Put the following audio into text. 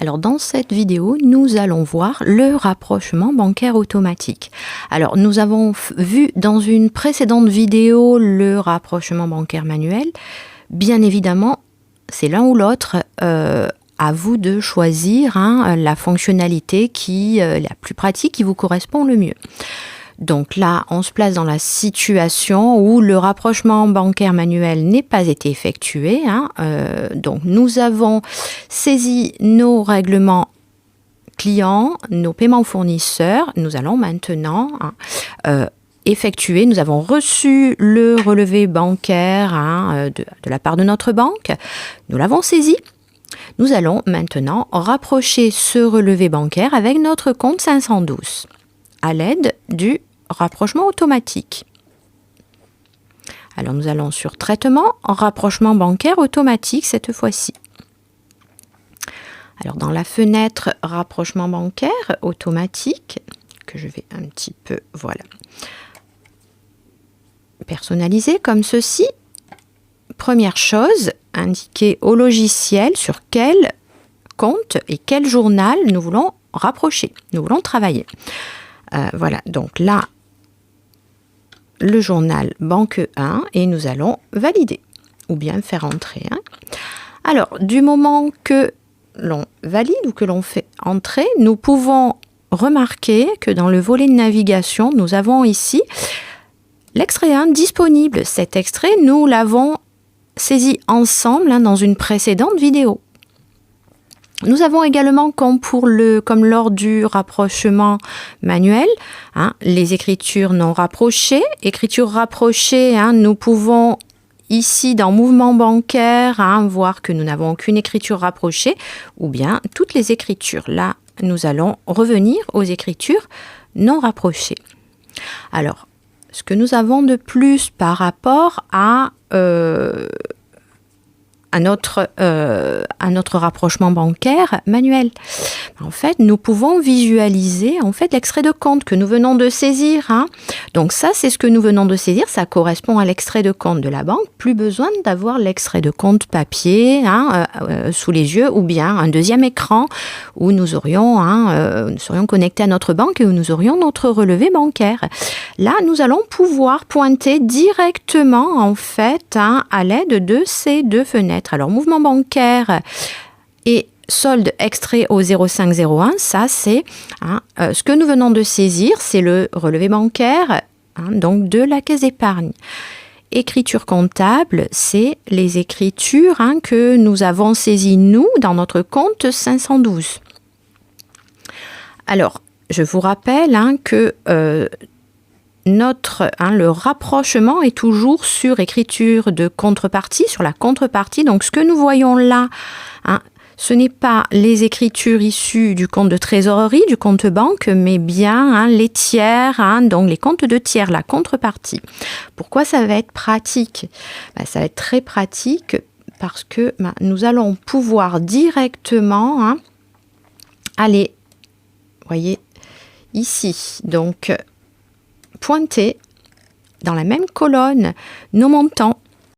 Alors dans cette vidéo, nous allons voir le rapprochement bancaire automatique. Alors nous avons vu dans une précédente vidéo le rapprochement bancaire manuel. Bien évidemment, c'est l'un ou l'autre. À vous de choisir la fonctionnalité qui la plus pratique, qui vous correspond le mieux. Donc là, on se place dans la situation où le rapprochement bancaire manuel n'est pas été effectué. Donc nous avons saisi nos règlements clients, nos paiements fournisseurs. Nous allons maintenant effectuer. Nous avons reçu le relevé bancaire de la part de notre banque. Nous l'avons saisi. Nous allons maintenant rapprocher ce relevé bancaire avec notre compte 512 à l'aide du rapprochement automatique. Alors nous allons sur Traitement, Rapprochement bancaire automatique cette fois-ci. Alors dans la fenêtre Rapprochement bancaire automatique, que je vais un petit peu, voilà, personnaliser comme ceci. Première chose, indiquer au logiciel sur quel compte et quel journal nous voulons rapprocher, nous voulons travailler. Voilà, donc là, le journal Banque 1 et nous allons valider ou bien faire entrer. Alors, du moment que l'on valide ou que l'on fait entrer, nous pouvons remarquer que dans le volet de navigation, nous avons ici l'extrait 1 disponible. Cet extrait, nous l'avons saisi ensemble dans une précédente vidéo. Nous avons également, comme lors du rapprochement manuel, les écritures non rapprochées. Écritures rapprochées, nous pouvons ici dans Mouvement bancaire voir que nous n'avons aucune écriture rapprochée ou bien toutes les écritures. Là, nous allons revenir aux écritures non rapprochées. Alors, ce que nous avons de plus par rapport à notre rapprochement bancaire manuel. En fait, nous pouvons visualiser l'extrait de compte que nous venons de saisir. Donc ça, c'est ce que nous venons de saisir. Ça correspond à l'extrait de compte de la banque. Plus besoin d'avoir l'extrait de compte papier sous les yeux ou bien un deuxième écran où nous serions connectés à notre banque et où nous aurions notre relevé bancaire. Là, nous allons pouvoir pointer directement à l'aide de ces deux fenêtres. Alors, mouvement bancaire et solde extrait au 0501, ça c'est ce que nous venons de saisir, c'est le relevé bancaire donc de la caisse d'épargne. Écriture comptable, c'est les écritures que nous avons saisies nous dans notre compte 512. Alors, je vous rappelle que le rapprochement est toujours sur écriture de contrepartie, sur la contrepartie. Donc, ce que nous voyons là, ce n'est pas les écritures issues du compte de trésorerie, du compte banque, mais bien les tiers, donc les comptes de tiers, la contrepartie. Pourquoi ça va être pratique ? Ça va être très pratique parce que nous allons pouvoir directement aller, voyez, ici, donc pointer dans la même colonne nos montants